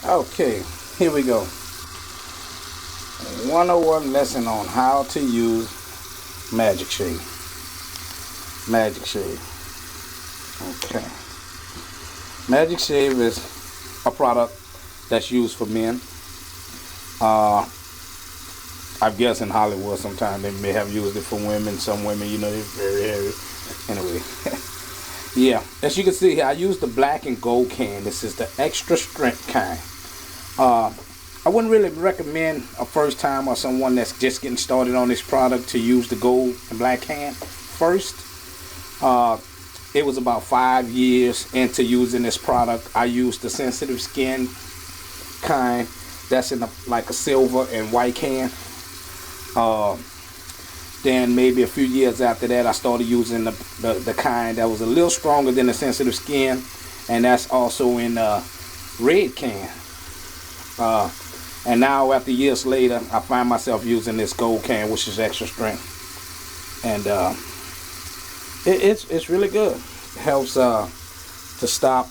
Okay, here we go. 101 lesson on how to use Magic Shade. Magic Shade. Okay. Magic Shade is a product that's used for men. Uh, I guess in Hollywood sometimes they may have used it for women. Some women, they're very hairy. Anyway, yeah. As you can see here, I use the black and gold can. This is the extra strength kind. Uh, I wouldn't really recommend a first time or someone that's just getting started on this product to use the gold and black can first. Uh, it was about 5 years into using this product. I used the sensitive skin kind that's in like a silver and white can. Uh, then maybe a few years after that, I started using the kind that was a little stronger than the sensitive skin, and that's also in red can. Uh, and now, after years later, I find myself using this gold can, which is extra strength, and it's really good. It helps to stop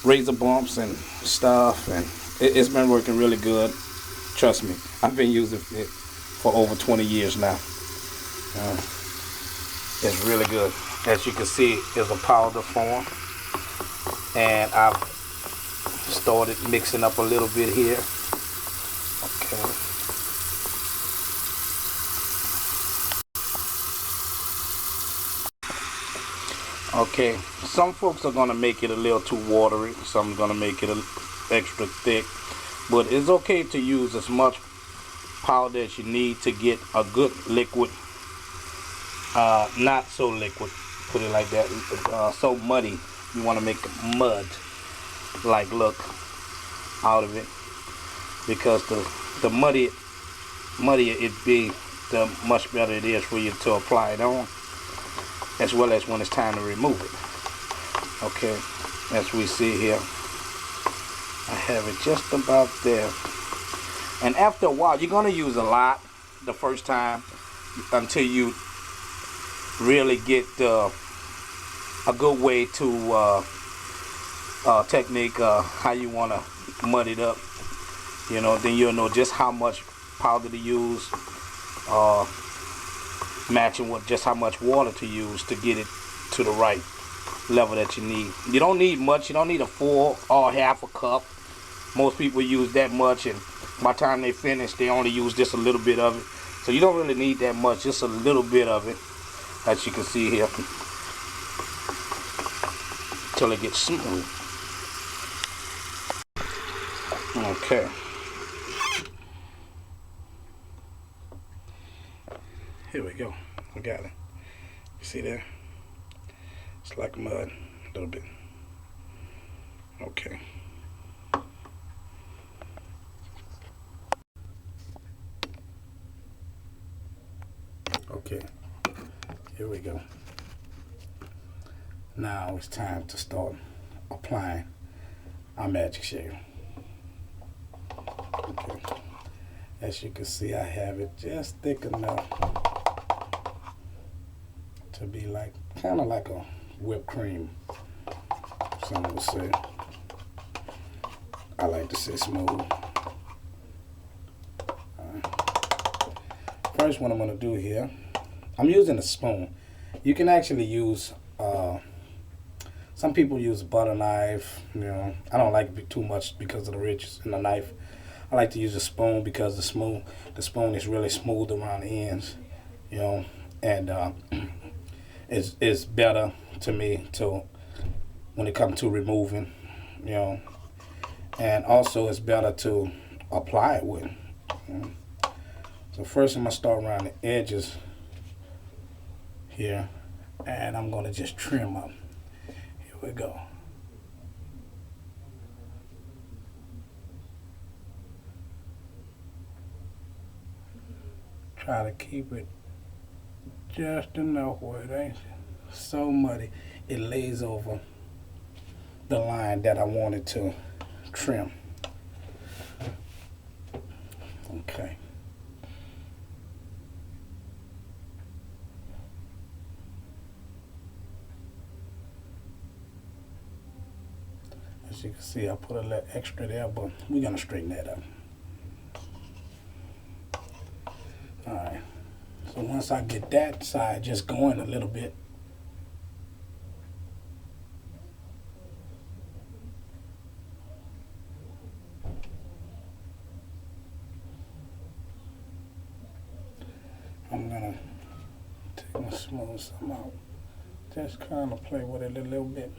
razor bumps and stuff, and it's been working really good. Trust me, I've been using it for over 20 years now. Uh, it's really good. As you can see, it's a powder form, and I've started mixing up a little bit here. Okay. Okay, some folks are gonna make it a little too watery. Some are gonna make it extra thick, but it's okay to use as much powder as you need to get a good liquid. Not so liquid, put it like that. So muddy. You want to make mud like look out of it, because the muddier it be, the much better it is for you to apply it on, as well as when it's time to remove it. Okay, as we see here, I have it just about there. And after a while, you're gonna use a lot the first time until you really get a good way to technique how you want to mud it up. Then you'll know just how much powder to use, matching with just how much water to use to get it to the right level that you need. You don't need much. You don't need a full or half a cup. Most people use that much, and by the time they finish, they only use just a little bit of it. So you don't really need that much, just a little bit of it, as you can see here, till it gets smooth. Okay. Here we go. We got it. You see there? It's like mud, a little bit. Okay. Okay. Here we go. Now it's time to start applying our magic shade. Okay. As you can see, I have it just thick enough to be like, kind of like a whipped cream, some would say. I like to say smooth. First, what I'm going to do here, I'm using a spoon. You can actually use, some people use a butter knife. I don't like it too much because of the ridges in the knife. I like to use a spoon because the spoon is really smooth around the ends, and it's better to me when it comes to removing, and also it's better to apply it with. So first I'm gonna start around the edges here, and I'm gonna just trim up. Here we go. Try to keep it just enough where it ain't so muddy it lays over the line that I wanted to trim. Okay. As As you can see, I put a little extra there, but we're gonna straighten that up. All right. So once I get that side just going a little bit, I'm gonna take my smooth some out. Just kind of play with it a little bit.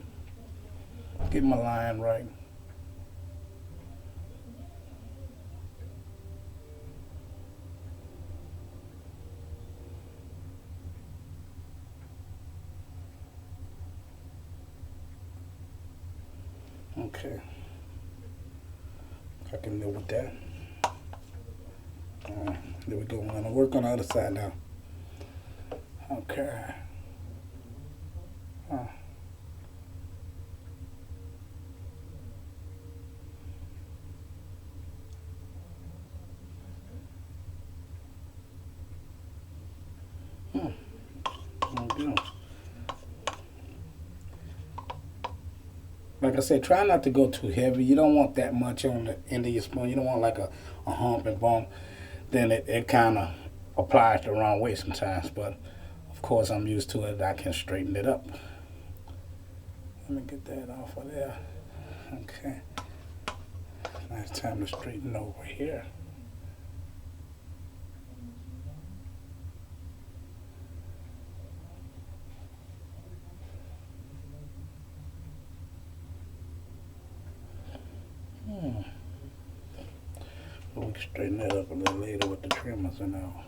Get my line right. Okay. I can live with that. There we go. I'm gonna work on the other side now. Okay. Okay. Like I said, try not to go too heavy. You don't want that much on the end of your spoon. You don't want like a hump and bump. Then it kind of applies the wrong way sometimes. But of course, I'm used to it. I can straighten it up. Let me get that off of there. Okay. Now it's time to straighten over here. But we can straighten that up a little later with the trimmers and all.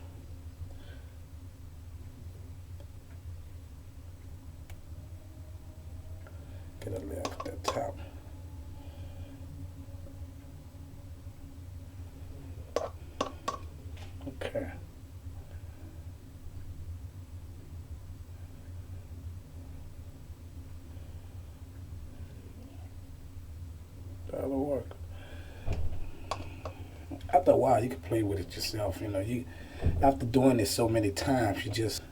Get a little off that top. Okay. That'll work. After a while, you can play with it yourself. You know, after doing it so many times, you just